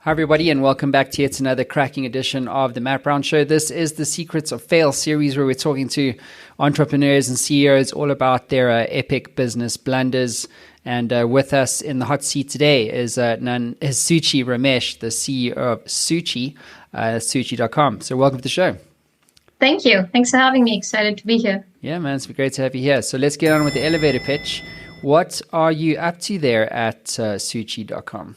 Hi, everybody, and welcome back to yet another cracking edition of the Matt Brown Show. This is the Secrets of Fail series where we're talking to entrepreneurs and CEOs all about their epic business blunders. And with us in the hot seat today is Suuchi Ramesh, the CEO of Suuchi, Suuchi.com. So welcome to the show. Thank you. Thanks for having me. Excited to be here. Yeah, man, it's great to have you here. So let's get on with the elevator pitch. What are you up to there at Suuchi.com?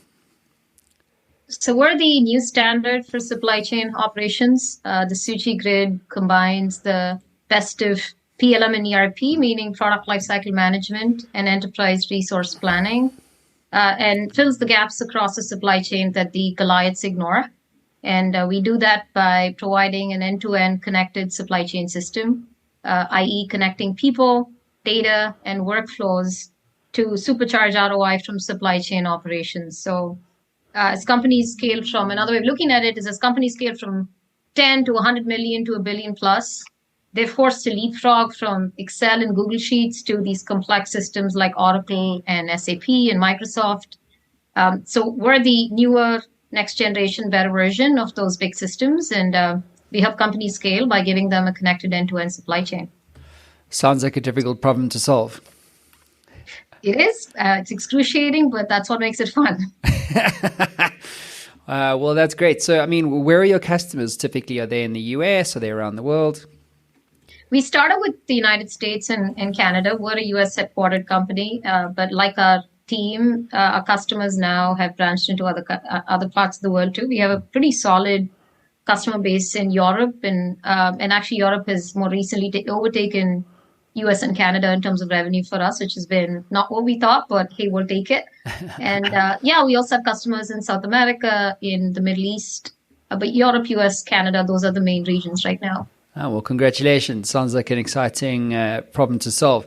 So we're the new standard for supply chain operations. The Suuchi Grid combines the best of PLM and ERP, meaning product lifecycle management and enterprise resource planning, and fills the gaps across the supply chain that the Goliaths ignore. And we do that by providing an end-to-end connected supply chain system, i.e. connecting people, data, and workflows to supercharge ROI from supply chain operations. So as companies scale from, another way of looking at it is as companies scale from 10 to 100 million to a billion plus, they're forced to leapfrog from Excel and Google Sheets to these complex systems like Oracle and SAP and Microsoft. So we're the newer, next generation, better version of those big systems. And we help companies scale by giving them a connected end-to-end supply chain. Sounds like a difficult problem to solve. It is. It's excruciating, but that's what makes it fun. Well, that's great. So, I mean, where are your customers typically? Are they in the US? Are they around the world? We started with the United States and Canada. We're a US headquartered company, but like our team, our customers now have branched into other parts of the world too. We have a pretty solid customer base in Europe, and actually Europe has more recently overtaken US and Canada in terms of revenue for us, which has been not what we thought, but hey, we'll take it. And we also have customers in South America, in the Middle East, but Europe, US, Canada, those are the main regions right now. Oh, well, congratulations. Sounds like an exciting problem to solve.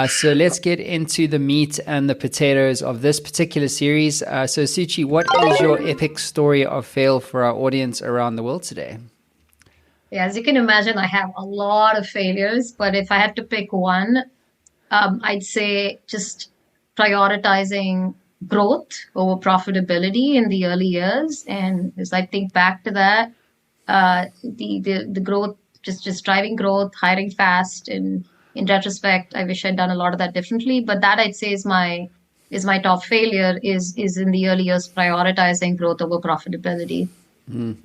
So let's get into the meat and the potatoes of this particular series. So Suuchi, what is your epic story of fail for our audience around the world today? Yeah, as you can imagine, I have a lot of failures, but if I had to pick one, I'd say just prioritizing growth over profitability in the early years. And as I think back to that, the growth, just driving growth, hiring fast, and in retrospect, I wish I'd done a lot of that differently. But that I'd say is my top failure is in the early years prioritizing growth over profitability. Mm.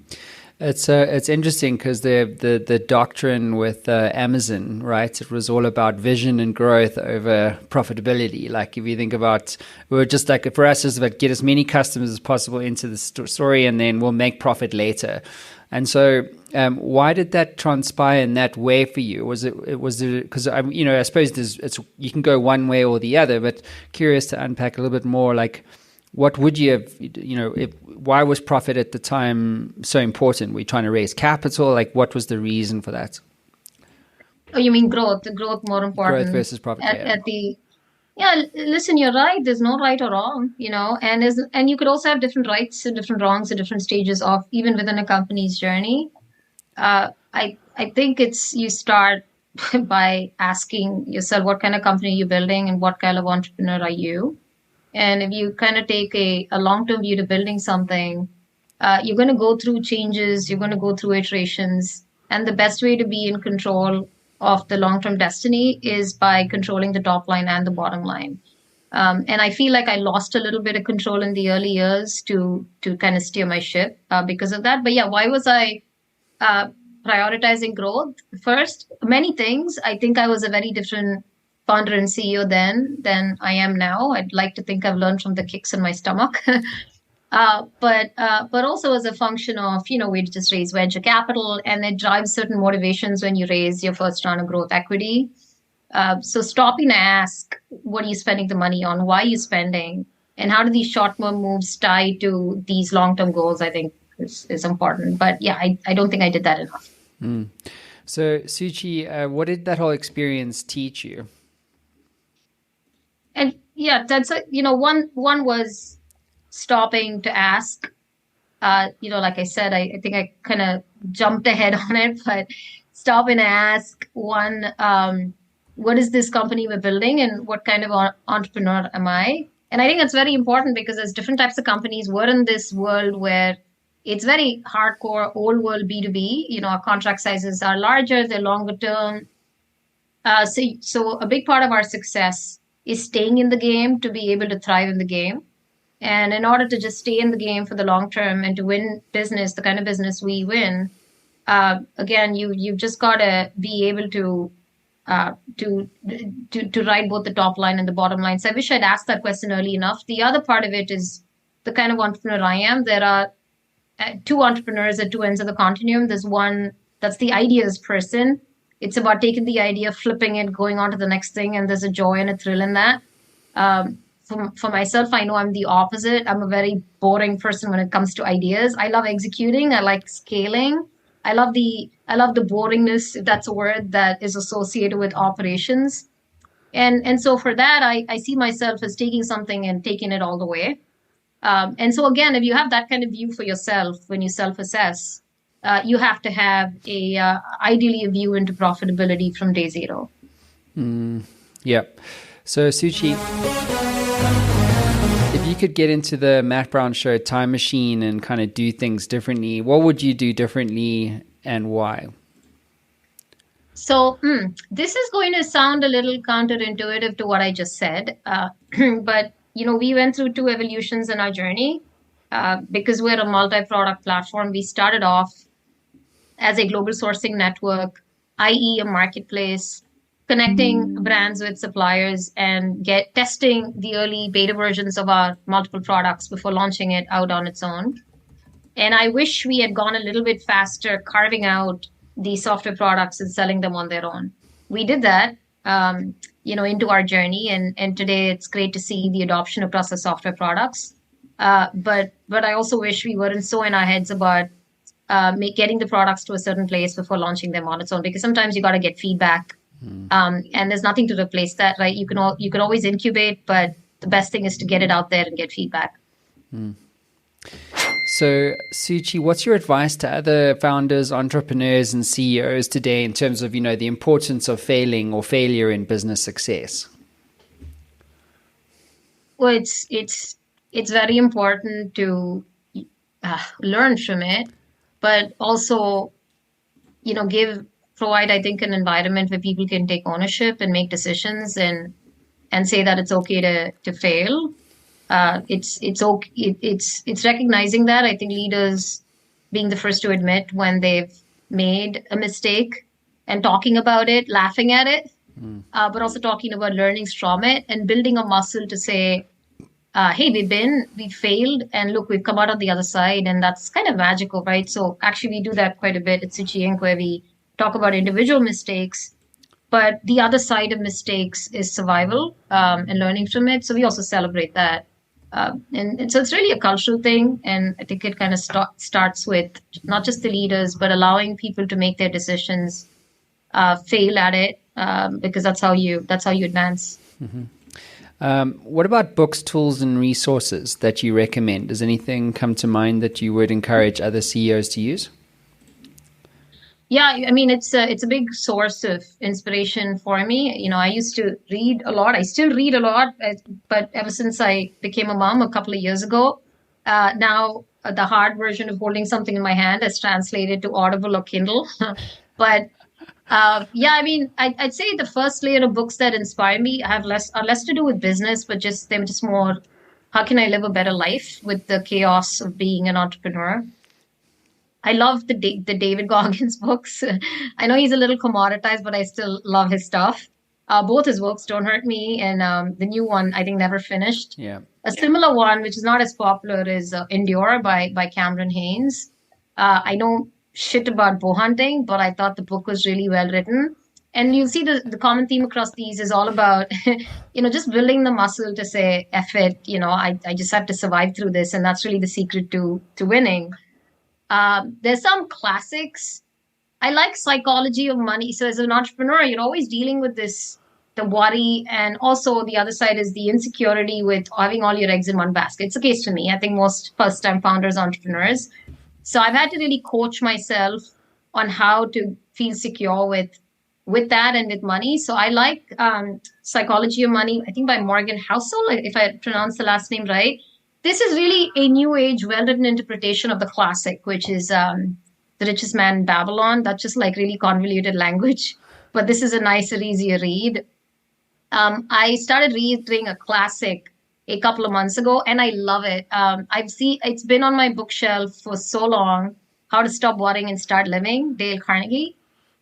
It's interesting because the doctrine with Amazon, right? It was all about vision and growth over profitability. Like if you think about, we're just like for us, it's about get as many customers as possible into the story, and then we'll make profit later. And so, why did that transpire in that way for you? Was it because I suppose you can go one way or the other, but curious to unpack a little bit more. Like, what would you have? Why was profit at the time so important? Were you trying to raise capital? Like, what was the reason for that? Oh, you mean growth? The growth more important. Growth versus profit. Listen, you're right. There's no right or wrong, and you could also have different rights and different wrongs at different stages of even within a company's journey. I think you start by asking yourself what kind of company you're building and what kind of entrepreneur are you. And if you kind of take a long-term view to building something, you're going to go through changes, you're going to go through iterations, and the best way to be in control of the long-term destiny is by controlling the top line and the bottom line. And I feel like I lost a little bit of control in the early years to kind of steer my ship because of that. But yeah, why was I prioritizing growth? First, many things. I think I was a very different founder and CEO then than I am now. I'd like to think I've learned from the kicks in my stomach. But also as a function of, we just raise venture capital, and it drives certain motivations when you raise your first round of growth equity. So stopping to ask, what are you spending the money on? Why are you spending? And how do these short-term moves tie to these long-term goals, I think is important. But yeah, I don't think I did that enough. Mm. So Suuchi, what did that whole experience teach you? And yeah, that's one was stopping to ask. Like I said, I think I kind of jumped ahead on it, but stop and ask one, what is this company we're building and what kind of entrepreneur am I? And I think it's very important because there's different types of companies. We're in this world where it's very hardcore, old world B2B. Our contract sizes are larger, they're longer term. So a big part of our success is staying in the game to be able to thrive in the game. And in order to just stay in the game for the long term and to win business, the kind of business we win, again, you've just got to be able uh, to to write both the top line and the bottom line. So I wish I'd asked that question early enough. The other part of it is the kind of entrepreneur I am. There are two entrepreneurs at two ends of the continuum. There's one that's the ideas person. It's about taking the idea, flipping it, going on to the next thing, and there's a joy and a thrill in that. For myself, I know I'm the opposite. I'm a very boring person when it comes to ideas. I love executing. I like scaling. I love the boringness, if that's a word, that is associated with operations. And so for that, I see myself as taking something and taking it all the way. And so again, if you have that kind of view for yourself when you self-assess, you have to have ideally a view into profitability from day zero. Yeah. So Suuchi, if you could get into the Matt Brown Show time machine and kind of do things differently, what would you do differently and why? So this is going to sound a little counterintuitive to what I just said, but we went through two evolutions in our journey. Because we're a multi-product platform, we started off as a global sourcing network, i.e. a marketplace, connecting brands with suppliers and testing the early beta versions of our multiple products before launching it out on its own. And I wish we had gone a little bit faster carving out these software products and selling them on their own. We did that, into our journey. And today it's great to see the adoption across the software products. But I also wish we weren't so in our heads about getting the products to a certain place before launching them on its own, because sometimes you got to get feedback. And there's nothing to replace that, right? You can always incubate, but the best thing is to get it out there and get feedback. So, Suuchi, what's your advice to other founders, entrepreneurs, and CEOs today in terms of, the importance of failing or failure in business success? Well, it's very important to learn from it, but also, provide, I think, an environment where people can take ownership and make decisions and say that it's okay to fail. It's recognizing that. I think leaders being the first to admit when they've made a mistake and talking about it, laughing at it, but also talking about learnings from it and building a muscle to say, hey, we failed, and look, we've come out on the other side, and that's kind of magical, right? So actually, we do that quite a bit at Suuchi Inc, where we talk about individual mistakes, but the other side of mistakes is survival and learning from it. So we also celebrate that. And so it's really a cultural thing, and I think it kind of starts with not just the leaders, but allowing people to make their decisions, fail at it, because that's how you advance. What about books, tools, and resources that you recommend? Does anything come to mind that you would encourage other CEOs to use? Yeah, I mean, it's a big source of inspiration for me. I used to read a lot. I still read a lot, but ever since I became a mom a couple of years ago, now the hard version of holding something in my hand has translated to Audible or Kindle. But yeah, I mean, I'd say the first layer of books that inspire me are less to do with business, but they're just more, how can I live a better life with the chaos of being an entrepreneur? I love the David Goggins books. I know he's a little commoditized, but I still love his stuff. Both his books, Don't Hurt Me, and the new one, I think, never finished. Yeah. A similar one, which is not as popular, is Endure by Cameron Haynes. I know shit about bow hunting, but I thought the book was really well written. And you'll see the common theme across these is all about, just building the muscle to say, F it, I just have to survive through this. And that's really the secret to winning. There's some classics. I like Psychology of Money. So as an entrepreneur, you're always dealing with the worry, and also the other side is the insecurity with having all your eggs in one basket. It's the case for me. I think most first-time founders, entrepreneurs. So I've had to really coach myself on how to feel secure with with that and with money. So I like Psychology of Money, I think by Morgan Housel, if I pronounce the last name right. This is really a new age, well-written interpretation of the classic, which is The Richest Man in Babylon. That's just like really convoluted language, but this is a nicer, easier read. I started reading a classic a couple of months ago, and I love it. It's been on my bookshelf for so long. How to Stop Worrying and Start Living, Dale Carnegie.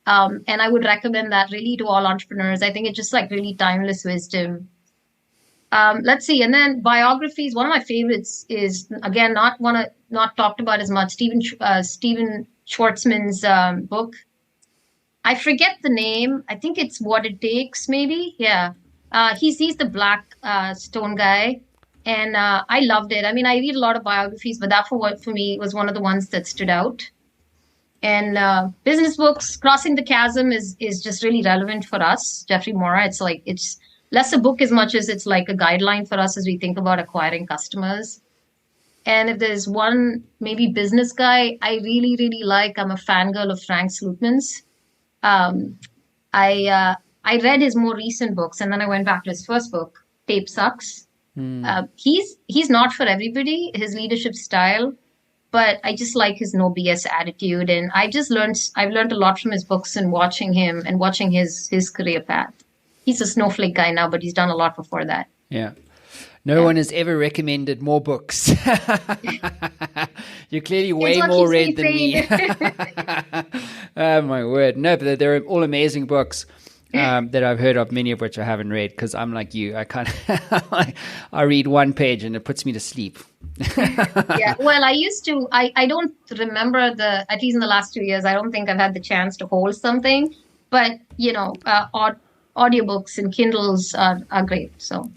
And I would recommend that really to all entrepreneurs. I think it's just like really timeless wisdom. Let's see. And then biographies. One of my favorites is, again, not talked about as much, Stephen Schwartzman's book. I forget the name. I think it's What It Takes, maybe. Yeah. He's the black stone guy. And I loved it. I mean, I read a lot of biographies, but that for me was one of the ones that stood out. And business books, Crossing the Chasm is just really relevant for us, Jeffrey Mora. It's less a book as much as it's like a guideline for us as we think about acquiring customers. And if there's one maybe business guy I really, really like, I'm a fangirl of Frank Slootman's. I read his more recent books, and then I went back to his first book, Tape Sucks. He's not for everybody, his leadership style, but I just like his no BS attitude, and I've learned a lot from his books and watching him and watching his career path. He's a snowflake guy now, but he's done a lot before that. Yeah. No one has ever recommended more books. You're clearly way more read than me. Oh, my word. No, but they're all amazing books that I've heard of, many of which I haven't read because I'm like you. I read one page and it puts me to sleep. Yeah, well, I used to. I don't remember at least in the last 2 years, I don't think I've had the chance to hold something. But, audiobooks and Kindles are great. So,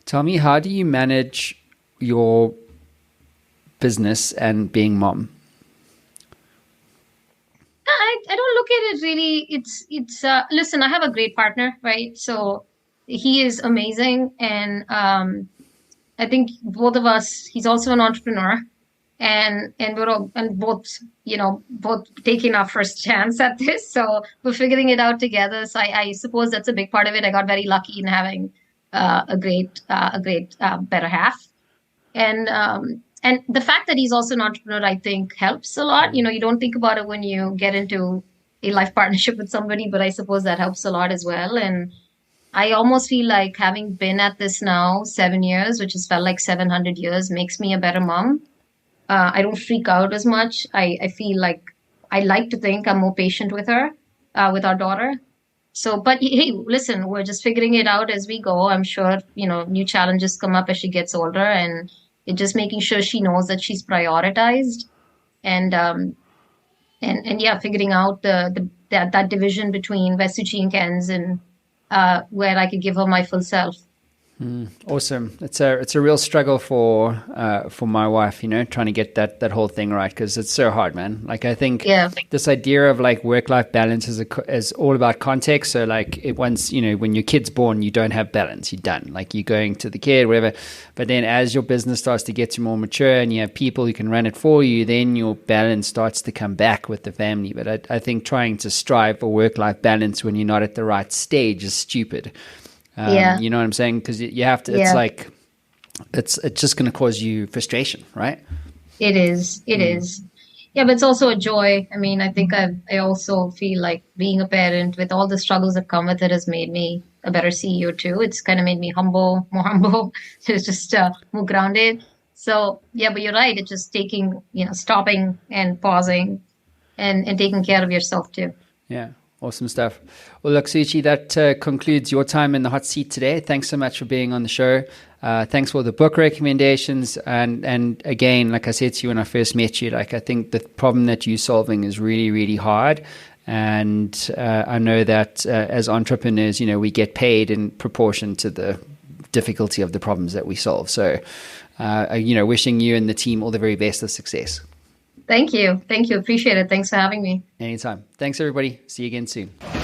tell me, how do you manage your business and being mom? I don't look at it really. It's listen, I have a great partner, right? So he is amazing. And I think both of us, he's also an entrepreneur, and both taking our first chance at this. So we're figuring it out together. So I suppose that's a big part of it. I got very lucky in having a great better half. And the fact that he's also an entrepreneur, I think, helps a lot. You don't think about it when you get into a life partnership with somebody, but I suppose that helps a lot as well. And I almost feel like having been at this now 7 years, which has felt like 700 years, makes me a better mom. I don't freak out as much. I feel like I like to think I'm more patient with her, with our daughter. So, but hey, listen, we're just figuring it out as we go. I'm sure, new challenges come up as she gets older, and it's just making sure she knows that she's prioritized, and yeah, figuring out that division between where Suuchi Inc ends and where I could give her my full self. Awesome. It's a real struggle for my wife, trying to get that whole thing right, because it's so hard, man. Like, I think this idea of like work-life balance is all about context. So like once, when your kid's born, you don't have balance, you're done. Like, you're going to the kid, whatever. But then as your business starts to get to more mature and you have people who can run it for you, then your balance starts to come back with the family. But I think trying to strive for work-life balance when you're not at the right stage is stupid. You know what I'm saying? Because you have to, it's like, it's just going to cause you frustration, right? It is. Yeah, but it's also a joy. I mean, I think I also feel like being a parent with all the struggles that come with it has made me a better CEO too. It's kind of made me more humble, it's just more grounded. So yeah, but you're right. It's just taking, stopping and pausing and taking care of yourself too. Yeah. Awesome stuff. Well, look, Suuchi, that concludes your time in the hot seat today. Thanks so much for being on the show. Thanks for the book recommendations. And again, like I said to you when I first met you, like, I think the problem that you're solving is really, really hard. And I know that as entrepreneurs, we get paid in proportion to the difficulty of the problems that we solve. So, wishing you and the team all the very best of success. Thank you. Appreciate it. Thanks for having me. Anytime. Thanks, everybody. See you again soon.